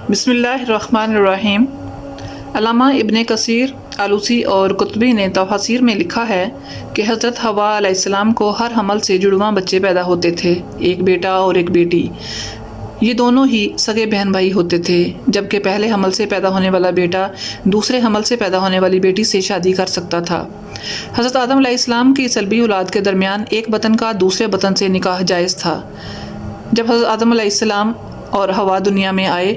بسم اللہ الرحمن الرحیم۔ علامہ ابن کثیر آلوسی اور قطبی نے تفاسیر میں لکھا ہے کہ حضرت حوا علیہ السلام کو ہر حمل سے جڑواں بچے پیدا ہوتے تھے، ایک بیٹا اور ایک بیٹی۔ یہ دونوں ہی سگے بہن بھائی ہوتے تھے، جبکہ پہلے حمل سے پیدا ہونے والا بیٹا دوسرے حمل سے پیدا ہونے والی بیٹی سے شادی کر سکتا تھا۔ حضرت آدم علیہ السلام کی سلبی اولاد کے درمیان ایک بطن کا دوسرے بطن سے نکاح جائز تھا۔ جب حضرت آدم علیہ السلام اور حوا دنیا میں آئے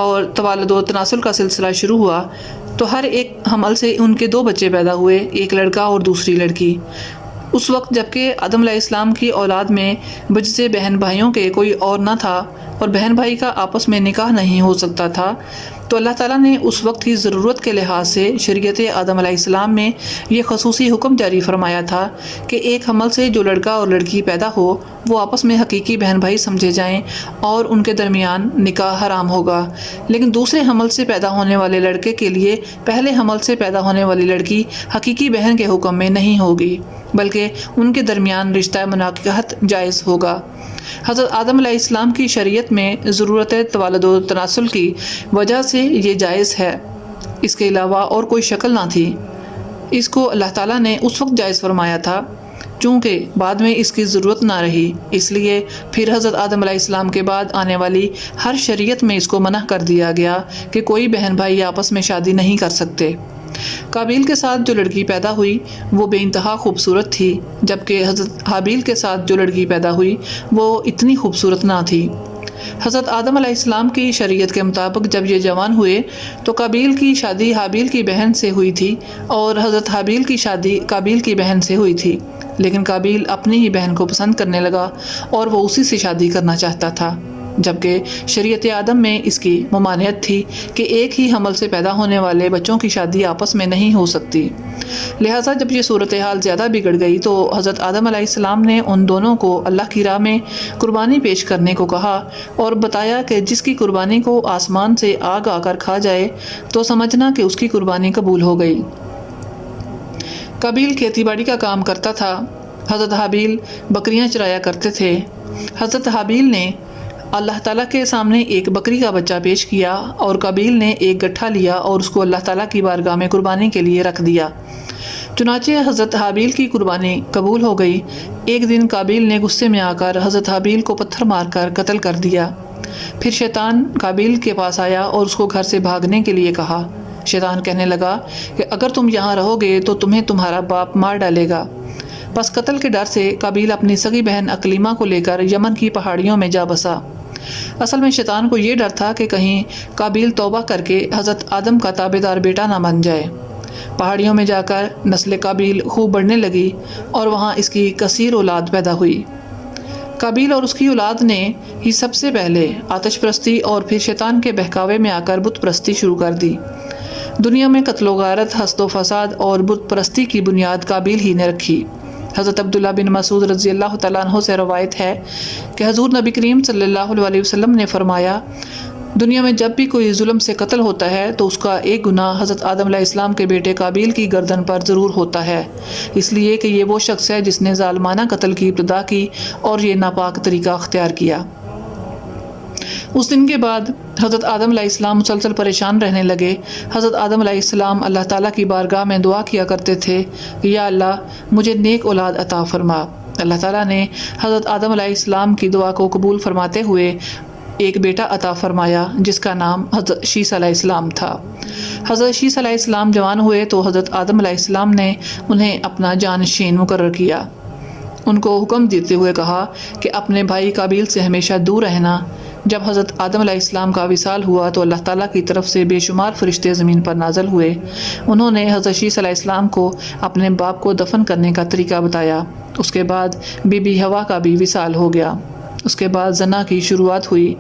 اور توالد و تناسل کا سلسلہ شروع ہوا تو ہر ایک حمل سے ان کے دو بچے پیدا ہوئے، ایک لڑکا اور دوسری لڑکی۔ اس وقت جبکہ آدم علیہ السلام کی اولاد میں بجز بہن بھائیوں کے کوئی اور نہ تھا اور بہن بھائی کا آپس میں نکاح نہیں ہو سکتا تھا، تو اللہ تعالیٰ نے اس وقت کی ضرورت کے لحاظ سے شریعت آدم علیہ السلام میں یہ خصوصی حکم جاری فرمایا تھا کہ ایک حمل سے جو لڑکا اور لڑکی پیدا ہو وہ آپس میں حقیقی بہن بھائی سمجھے جائیں اور ان کے درمیان نکاح حرام ہوگا، لیکن دوسرے حمل سے پیدا ہونے والے لڑکے کے لیے پہلے حمل سے پیدا ہونے والی لڑکی حقیقی بہن کے حکم میں نہیں ہوگی، بلکہ ان کے درمیان رشتہ مناکحت جائز ہوگا۔ حضرت آدم علیہ السلام کی شریعت میں ضرورت توالد و تناسل کی وجہ سے یہ جائز ہے، اس کے علاوہ اور کوئی شکل نہ تھی۔ اس کو اللہ تعالیٰ نے اس وقت جائز فرمایا تھا چونکہ بعد میں اس کی ضرورت نہ رہی، اس لیے پھر حضرت آدم علیہ السلام کے بعد آنے والی ہر شریعت میں اس کو منع کر دیا گیا کہ کوئی بہن بھائی آپس میں شادی نہیں کر سکتے۔ قابیل کے ساتھ جو لڑکی پیدا ہوئی وہ بے انتہا خوبصورت تھی، جبکہ حضرت حابیل کے ساتھ جو لڑکی پیدا ہوئی وہ اتنی خوبصورت نہ تھی۔ حضرت آدم علیہ السلام کی شریعت کے مطابق جب یہ جوان ہوئے تو قابیل کی شادی حابیل کی بہن سے ہوئی تھی اور حضرت حابیل کی شادی قابیل کی بہن سے ہوئی تھی، لیکن قابیل اپنی ہی بہن کو پسند کرنے لگا اور وہ اسی سے شادی کرنا چاہتا تھا، جبکہ شریعت آدم میں اس کی ممانعت تھی کہ ایک ہی حمل سے پیدا ہونے والے بچوں کی شادی آپس میں نہیں ہو سکتی۔ لہٰذا جب یہ صورتحال زیادہ بگڑ گئی تو حضرت آدم علیہ السلام نے ان دونوں کو اللہ کی راہ میں قربانی پیش کرنے کو کہا اور بتایا کہ جس کی قربانی کو آسمان سے آگ آ کر کھا جائے تو سمجھنا کہ اس کی قربانی قبول ہو گئی۔ قابیل کھیتی باڑی کا کام کرتا تھا، حضرت حابیل بکریاں چرایا کرتے تھے۔ حضرت حابیل نے اللہ تعالیٰ کے سامنے ایک بکری کا بچہ پیش کیا اور قابیل نے ایک گٹھا لیا اور اس کو اللہ تعالیٰ کی بارگاہ میں قربانی کے لیے رکھ دیا۔ چنانچہ حضرت حابیل کی قربانی قبول ہو گئی۔ ایک دن قابیل نے غصے میں آ کر حضرت حابیل کو پتھر مار کر قتل کر دیا۔ پھر شیطان قابیل کے پاس آیا اور اس کو گھر سے بھاگنے کے لیے کہا۔ شیطان کہنے لگا کہ اگر تم یہاں رہو گے تو تمہیں تمہارا باپ مار ڈالے گا۔ پس قتل کے ڈر سے قابیل اپنی سگی بہن عقلیمہ کو لے کر یمن کی پہاڑیوں میں جا بسا۔ اصل میں شیطان کو یہ ڈر تھا کہ کہیں قابیل توبہ کر کے حضرت آدم کا تابعدار بیٹا نہ بن جائے۔ پہاڑیوں میں جا کر نسل قابیل خوب بڑھنے لگی اور وہاں اس کی کثیر اولاد پیدا ہوئی۔ قابیل اور اس کی اولاد نے ہی سب سے پہلے آتش پرستی اور پھر شیطان کے بہکاوے میں آ کر بت پرستی شروع کر دی۔ دنیا میں قتل و غارت، حسد و فساد اور بت پرستی کی بنیاد قابیل ہی نے رکھی۔ حضرت عبداللہ بن مسعود رضی اللہ تعالیٰ عنہ سے روایت ہے کہ حضور نبی کریم صلی اللہ علیہ وسلم نے فرمایا، دنیا میں جب بھی کوئی ظلم سے قتل ہوتا ہے تو اس کا ایک گناہ حضرت آدم علیہ السلام کے بیٹے قابیل کی گردن پر ضرور ہوتا ہے، اس لیے کہ یہ وہ شخص ہے جس نے ظالمانہ قتل کی ابتدا کی اور یہ ناپاک طریقہ اختیار کیا۔ اس دن کے بعد حضرت آدم علیہ السلام مسلسل پریشان رہنے لگے۔ حضرت آدم علیہ السلام اللہ تعالیٰ کی بارگاہ میں دعا کیا کرتے تھے کہ یا اللہ مجھے نیک اولاد عطا فرما۔ اللہ تعالیٰ نے حضرت آدم علیہ السلام کی دعا کو قبول فرماتے ہوئے ایک بیٹا عطا فرمایا جس کا نام حضرت شیس علیہ السلام تھا۔ حضرت شیس علیہ السلام جوان ہوئے تو حضرت آدم علیہ السلام نے انہیں اپنا جانشین مقرر کیا۔ ان کو حکم دیتے ہوئے کہا کہ اپنے بھائی قابیل سے ہمیشہ دور رہنا۔ جب حضرت آدم علیہ السلام کا وصال ہوا تو اللہ تعالیٰ کی طرف سے بے شمار فرشتے زمین پر نازل ہوئے۔ انہوں نے حضرت شیس علیہ السلام کو اپنے باپ کو دفن کرنے کا طریقہ بتایا۔ اس کے بعد بی بی حوا کا بھی وصال ہو گیا۔ اس کے بعد زنا کی شروعات ہوئی۔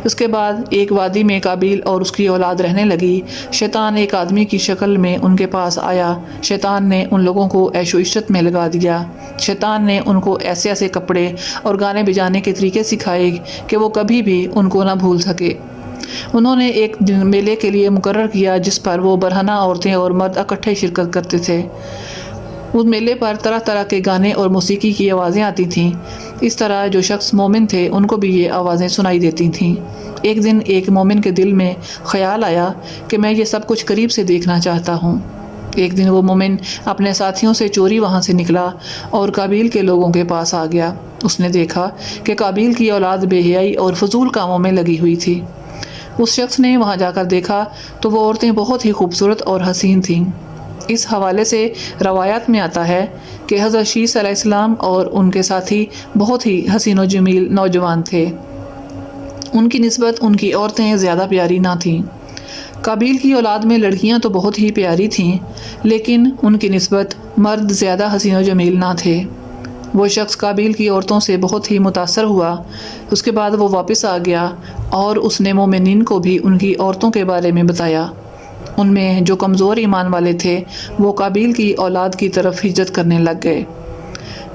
اس کے بعد ایک وادی میں قابیل اور اس کی اولاد رہنے لگی۔ شیطان ایک آدمی کی شکل میں ان کے پاس آیا۔ شیطان نے ان لوگوں کو عیش و عشرت میں لگا دیا۔ شیطان نے ان کو ایسے ایسے کپڑے اور گانے بجانے کے طریقے سکھائے کہ وہ کبھی بھی ان کو نہ بھول سکے۔ انہوں نے ایک دن میلے کے لیے مقرر کیا جس پر وہ برہنہ عورتیں اور مرد اکٹھے شرکت کرتے تھے۔ اس میلے پر طرح طرح کے گانے اور موسیقی کی آوازیں آتی تھیں۔ اس طرح جو شخص مومن تھے ان کو بھی یہ آوازیں سنائی دیتی تھیں۔ ایک دن ایک مومن کے دل میں خیال آیا کہ میں یہ سب کچھ قریب سے دیکھنا چاہتا ہوں۔ ایک دن وہ مومن اپنے ساتھیوں سے چوری وہاں سے نکلا اور قابیل کے لوگوں کے پاس آ گیا۔ اس نے دیکھا کہ قابیل کی اولاد بے حیائی اور فضول کاموں میں لگی ہوئی تھی۔ اس شخص نے وہاں جا کر دیکھا تو وہ عورتیں بہت ہی خوبصورت اور حسین تھیں۔ اس حوالے سے روایات میں آتا ہے کہ حضرت شیس علیہ السلام اور ان کے ساتھی بہت ہی حسین و جمیل نوجوان تھے۔ ان کی نسبت ان کی عورتیں زیادہ پیاری نہ تھیں۔ قابیل کی اولاد میں لڑکیاں تو بہت ہی پیاری تھیں، لیکن ان کی نسبت مرد زیادہ حسین و جمیل نہ تھے۔ وہ شخص قابیل کی عورتوں سے بہت ہی متاثر ہوا۔ اس کے بعد وہ واپس آ گیا اور اس نے مومنین کو بھی ان کی عورتوں کے بارے میں بتایا۔ ان میں جو کمزور ایمان والے تھے وہ قابیل کی اولاد کی طرف ہجرت کرنے لگ گئے۔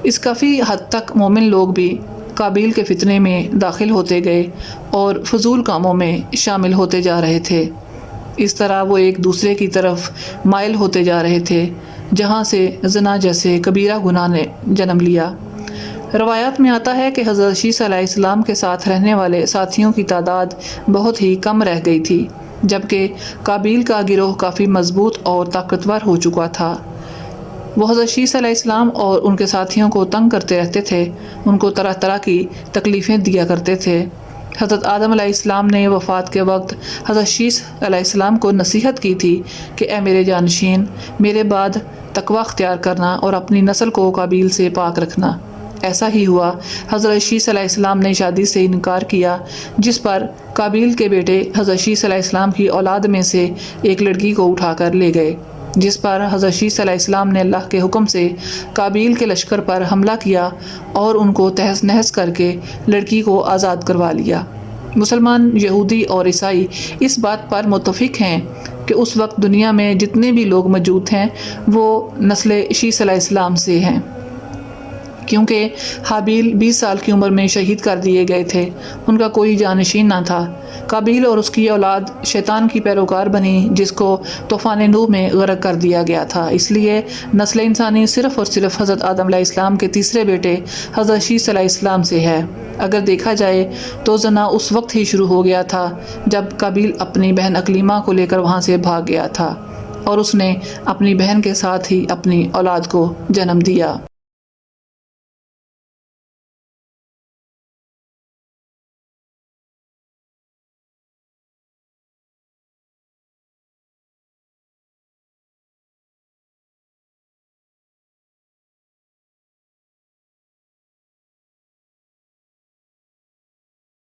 اس کافی حد تک مومن لوگ بھی قابیل کے فتنے میں داخل ہوتے گئے اور فضول کاموں میں شامل ہوتے جا رہے تھے۔ اس طرح وہ ایک دوسرے کی طرف مائل ہوتے جا رہے تھے، جہاں سے زنا جیسے کبیرہ گناہ نے جنم لیا۔ روایات میں آتا ہے کہ حضرت شیس علیہ السلام کے ساتھ رہنے والے ساتھیوں کی تعداد بہت ہی کم رہ گئی تھی، جبکہ قابیل کا گروہ کافی مضبوط اور طاقتور ہو چکا تھا۔ وہ حضرت شیس علیہ السلام اور ان کے ساتھیوں کو تنگ کرتے رہتے تھے، ان کو طرح طرح کی تکلیفیں دیا کرتے تھے۔ حضرت آدم علیہ السلام نے وفات کے وقت حضرت شیس علیہ السلام کو نصیحت کی تھی کہ اے میرے جانشین، میرے بعد تقوی اختیار کرنا اور اپنی نسل کو قابیل سے پاک رکھنا۔ ایسا ہی ہوا۔ حضرت شیس علیہ السلام نے شادی سے انکار کیا، جس پر قابیل کے بیٹے حضرت شیس علیہ السلام کی اولاد میں سے ایک لڑکی کو اٹھا کر لے گئے، جس پر حضرت شیس علیہ السلام نے اللہ کے حکم سے قابیل کے لشکر پر حملہ کیا اور ان کو تہس نہس کر کے لڑکی کو آزاد کروا لیا۔ مسلمان، یہودی اور عیسائی اس بات پر متفق ہیں کہ اس وقت دنیا میں جتنے بھی لوگ موجود ہیں وہ نسل شیس علیہ السلام سے ہیں، کیونکہ حابیل 20 سال کی عمر میں شہید کر دیے گئے تھے، ان کا کوئی جانشین نہ تھا۔ قابیل اور اس کی اولاد شیطان کی پیروکار بنی، جس کو طوفان نوح میں غرق کر دیا گیا تھا۔ اس لیے نسل انسانی صرف اور صرف حضرت آدم علیہ السلام کے تیسرے بیٹے حضرت شیس علیہ السلام سے ہے۔ اگر دیکھا جائے تو زنا اس وقت ہی شروع ہو گیا تھا جب قابیل اپنی بہن اکلیمہ کو لے کر وہاں سے بھاگ گیا تھا اور اس نے اپنی بہن کے ساتھ ہی اپنی اولاد کو جنم دیا۔